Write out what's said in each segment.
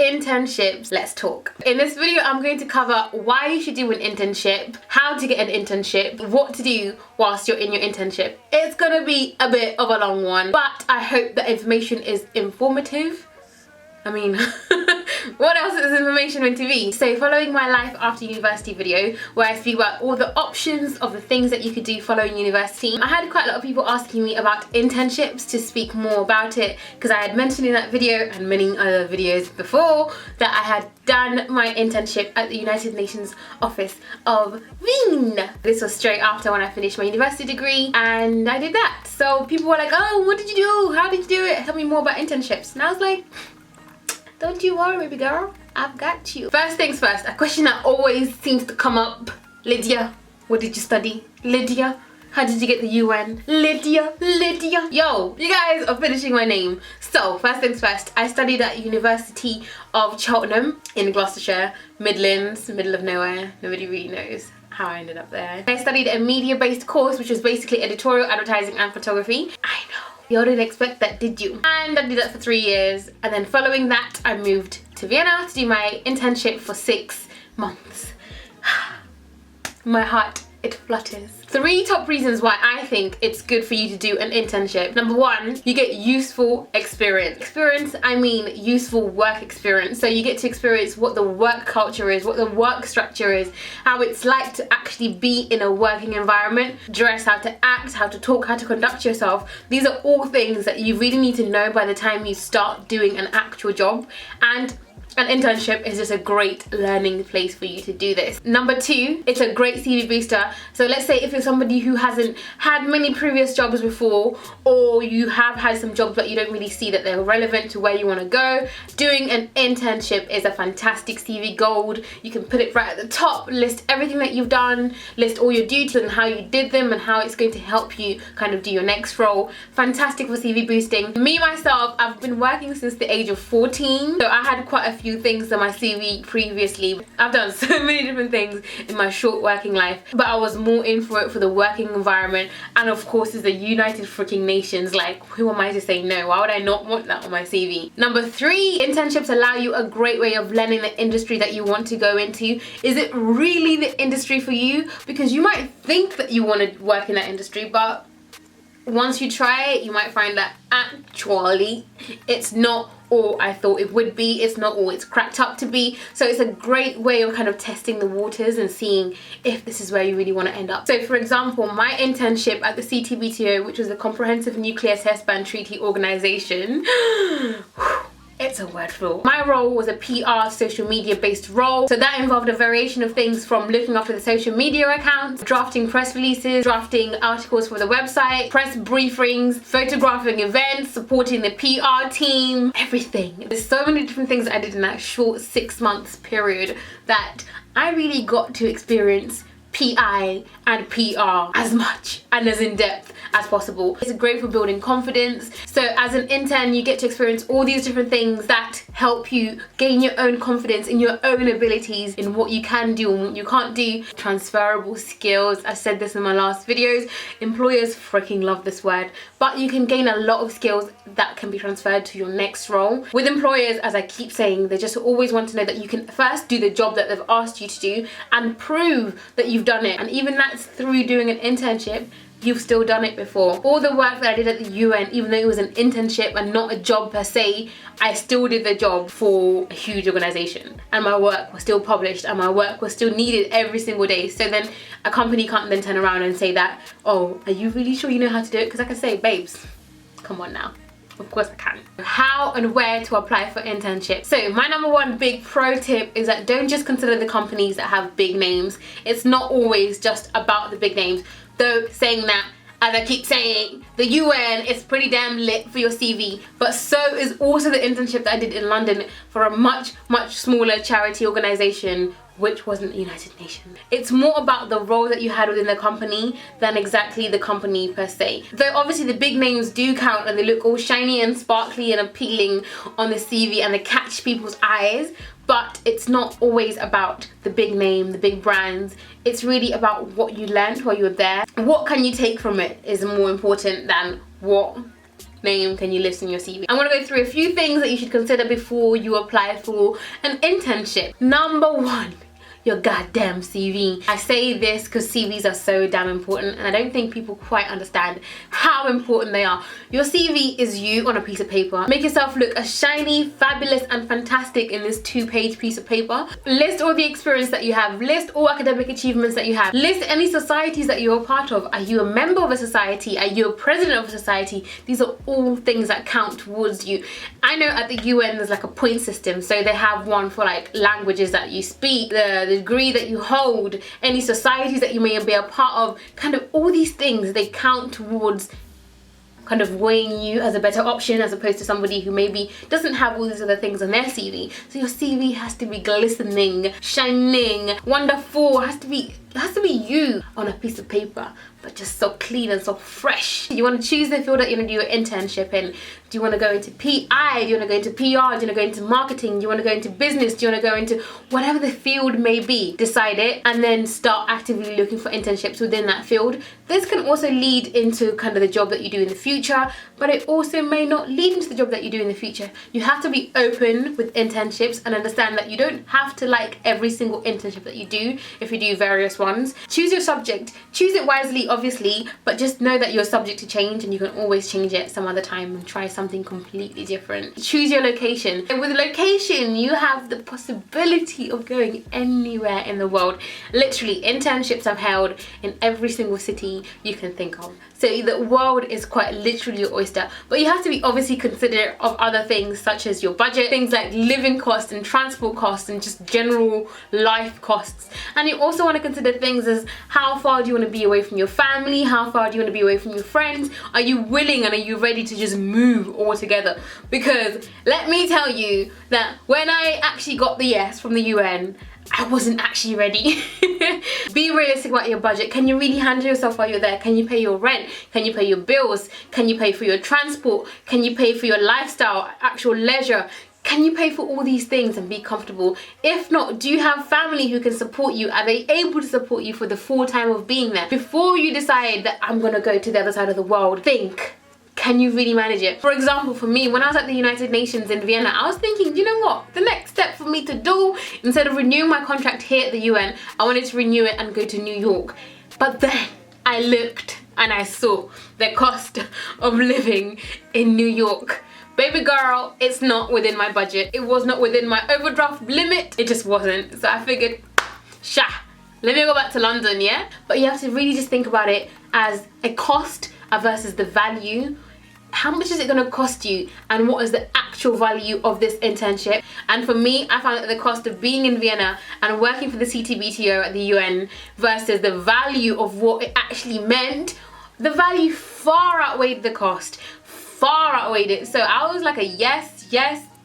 internships, let's talk. In this video, I'm going to cover why you should do an internship, how to get an internship, what to do whilst you're in your internship. It's gonna be a bit of a long one, but I hope the information is informative. I mean, what else is information meant to be? So following my life after university video, where I speak about all the options of the things that you could do following university, I had quite a lot of people asking me about internships to speak more about it, because I had mentioned in that video and many other videos before that I had done my internship at the United Nations office of Wien. This was straight after when I finished my university degree, and I did that. So people were like, oh, what did you do? How did you do it? Tell me more about internships. And I was like, don't you worry, baby girl, I've got you. First things first, a question that always seems to come up. Lydia, what did you study? Lydia, how did you get the UN? Lydia. Yo, you guys are finishing my name. So, first things first, I studied at University of Cheltenham in Gloucestershire, Midlands, middle of nowhere. Nobody really knows how I ended up there. I studied a media-based course, which was basically editorial, advertising and photography. I know. You didn't expect that, did you? And I did that for 3 years, and then following that I moved to Vienna to do my internship for 6 months. My heart, it flutters. 3 top reasons why I think it's good for you to do an internship. Number 1, you get useful experience. Experience, I mean useful work experience. So you get to experience what the work culture is, what the work structure is, how it's like to actually be in a working environment, dress, how to act, how to talk, how to conduct yourself. These are all things that you really need to know by the time you start doing an actual job, and an internship is just a great learning place for you to do this. Number 2, it's a great CV booster. So let's say if you're somebody who hasn't had many previous jobs before, or you have had some jobs but you don't really see that they're relevant to where you want to go, doing an internship is a fantastic CV gold. You can put it right at the top, list everything that you've done, list all your duties and how you did them and how it's going to help you kind of do your next role. Fantastic for CV boosting. Me myself, I've been working since the age of 14, so I had quite a few things on my CV previously. I've done so many different things in my short working life, but I was more in for it for the working environment, and of course it's the United freaking Nations. Like, who am I to say no? Why would I not want that on my CV? Number 3, internships allow you a great way of learning the industry that you want to go into. Is it really the industry for you? Because you might think that you want to work in that industry, but once you try it, you might find that actually it's not all I thought it would be. It's not all it's cracked up to be. So it's a great way of kind of testing the waters and seeing if this is where you really want to end up. So for example, my internship at the CTBTO, which was the Comprehensive Nuclear Test Ban Treaty Organization, it's a word flow. My role was a PR social media based role. So that involved a variation of things from looking after the social media accounts, drafting press releases, drafting articles for the website, press briefings, photographing events, supporting the PR team, everything. There's so many different things that I did in that short 6 months period that I really got to experience PI and PR as much and as in depth as possible. It's great for building confidence. So as an intern, you get to experience all these different things that help you gain your own confidence in your own abilities, in what you can do and what you can't do. Transferable skills. I said this in my last videos. Employers freaking love this word, but you can gain a lot of skills that can be transferred to your next role. With employers, as I keep saying, they just always want to know that you can first do the job that they've asked you to do and prove that you've done it. And even that's through doing an internship. You've still done it before. All the work that I did at the UN, even though it was an internship and not a job per se, I still did the job for a huge organization, and my work was still published and my work was still needed every single day. So then a company can't then turn around and say that, oh, are you really sure you know how to do it? Because I can say, babes, come on now. Of course I can. How and where to apply for internships. So my number 1 big pro tip is that don't just consider the companies that have big names. It's not always just about the big names. Though saying that, as I keep saying, the UN is pretty damn lit for your CV, but so is also the internship that I did in London for a much smaller charity organization, which wasn't the United Nations. It's more about the role that you had within the company than exactly the company per se. Though obviously the big names do count and they look all shiny and sparkly and appealing on the CV and they catch people's eyes, but it's not always about the big name, the big brands. It's really about what you learned while you were there. What can you take from it is more important than what name can you list in your CV? I'm gonna go through a few things that you should consider before you apply for an internship. Number one, your goddamn CV. I say this because CVs are so damn important, and I don't think people quite understand how important they are. Your CV is you on a piece of paper. Make yourself look as shiny, fabulous, and fantastic in this 2-page piece of paper. List all the experience that you have. List all academic achievements that you have. List any societies that you're a part of. Are you a member of a society? Are you a president of a society? These are all things that count towards you. I know at the UN there's like a point system, so they have one for like languages that you speak, the degree that you hold, any societies that you may be a part of, kind of all these things, they count towards kind of weighing you as a better option as opposed to somebody who maybe doesn't have all these other things on their CV. So your CV has to be glistening, shining, wonderful. It has to be you on a piece of paper, but just so clean and so fresh. You want to choose the field that you're going to do your internship in. Do you want to go into PI? Do you want to go into PR? Do you want to go into marketing? Do you want to go into business? Do you want to go into whatever the field may be? Decide it and then start actively looking for internships within that field. This can also lead into kind of the job that you do in the future, but it also may not lead into the job that you do in the future. You have to be open with internships and understand that you don't have to like every single internship that you do if you do various ones. Choose your subject. Choose it wisely, obviously, but just know that you're subject to change and you can always change it some other time and try something completely different. Choose your location. And with location, you have the possibility of going anywhere in the world. Literally, internships I've held in every single city you can think of. So the world is quite literally your oyster, but you have to be obviously considerate of other things such as your budget, things like living costs and transport costs and just general life costs. And you also want to consider things as how far do you want to be away from your family, how far do you want to be away from your friends, are you willing and are you ready to just move altogether? Because let me tell you that when I actually got the yes from the UN, I wasn't actually ready. Be realistic about your budget. Can you really handle yourself while you're there? Can you pay your rent? Can you pay your bills? Can you pay for your transport? Can you pay for your lifestyle, actual leisure? Can you pay for all these things and be comfortable? If not, do you have family who can support you? Are they able to support you for the full time of being there? Before you decide that I'm gonna go to the other side of the world, think, can you really manage it? For example, for me, when I was at the United Nations in Vienna, I was thinking, you know what? The next step for me to do, instead of renewing my contract here at the UN, I wanted to renew it and go to New York. But then I looked and I saw the cost of living in New York. Baby girl, it's not within my budget. It was not within my overdraft limit. It just wasn't. So I figured, let me go back to London, yeah? But you have to really just think about it as a cost versus the value. How much is it going to cost you and what is the actual value of this internship? And for me, I found that the cost of being in Vienna and working for the CTBTO at the UN versus the value of what it actually meant, the value far outweighed the cost, far outweighed it. So I was like a yes,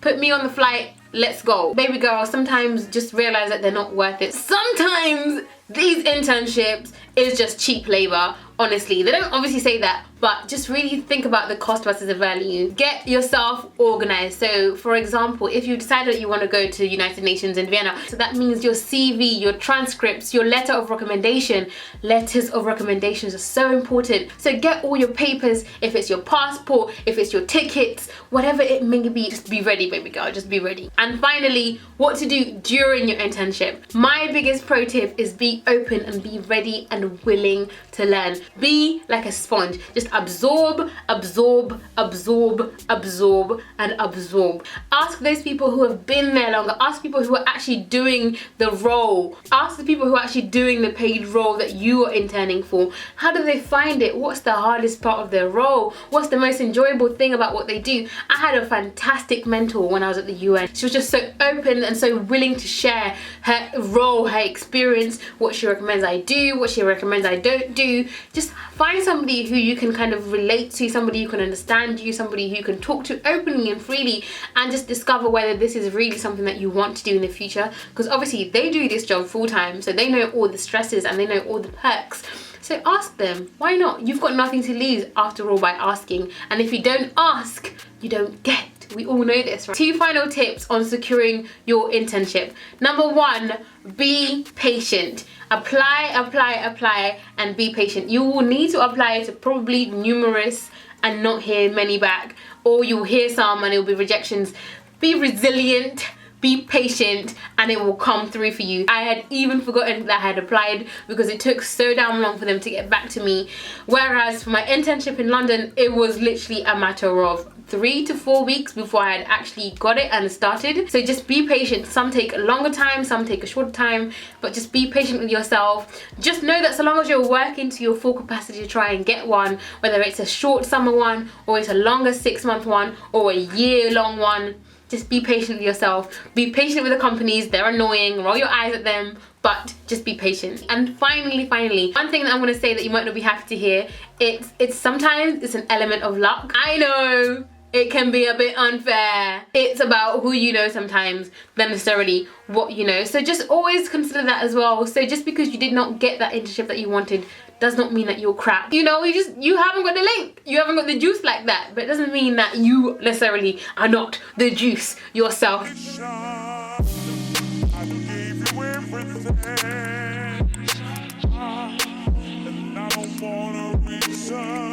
put me on the flight, let's go. Baby girl, sometimes just realize that they're not worth it. Sometimes these internships is just cheap labor. Honestly, they don't obviously say that, but just really think about the cost versus the value. Get yourself organized. So for example, if you decide that you want to go to United Nations in Vienna, so that means your CV, your transcripts, your letters of recommendation are so important. So get all your papers, if it's your passport, if it's your tickets, whatever it may be, just be ready, baby girl, just be ready. And finally, what to do during your internship. My biggest pro tip is be open and be ready and willing to learn. Be like a sponge. Just absorb, absorb, absorb, absorb, and absorb. Ask those people who have been there longer. Ask people who are actually doing the role. Ask the people who are actually doing the paid role that you are interning for. How do they find it? What's the hardest part of their role? What's the most enjoyable thing about what they do? I had a fantastic mentor when I was at the UN. She was just so open and so willing to share her role, her experience, what she recommends I do, what she recommends I don't do. Just find somebody who you can kind of relate to, somebody who can understand you, somebody who you can talk to openly and freely, and just discover whether this is really something that you want to do in the future. Because obviously they do this job full time, so they know all the stresses and they know all the perks. So ask them, why not? You've got nothing to lose after all by asking. And if you don't ask, you don't get. We all know this, right? 2 final tips on securing your internship. Number 1, be patient. Apply, apply, apply, and be patient. You will need to apply to probably numerous and not hear many back, or you'll hear some and it'll be rejections. Be resilient, be patient, and it will come through for you. I had even forgotten that I had applied because it took so damn long for them to get back to me. Whereas for my internship in London, it was literally a matter of 3 to 4 weeks before I had actually got it and started. So just be patient. Some take a longer time, some take a shorter time, but just be patient with yourself. Just know that so long as you're working to your full capacity to try and get one, whether it's a short summer one or it's a longer 6-month one or a year-long one, just be patient with yourself. Be patient with the companies. They're annoying. Roll your eyes at them, but just be patient. And finally, one thing that I'm going to say that you might not be happy to hear, it's sometimes it's an element of luck. I know it can be a bit unfair. It's about who you know sometimes than necessarily what you know. So just always consider that as well. So just because you did not get that internship that you wanted does not mean that you're crap. You know, you haven't got the link. You haven't got the juice like that. But it doesn't mean that you necessarily are not the juice yourself. I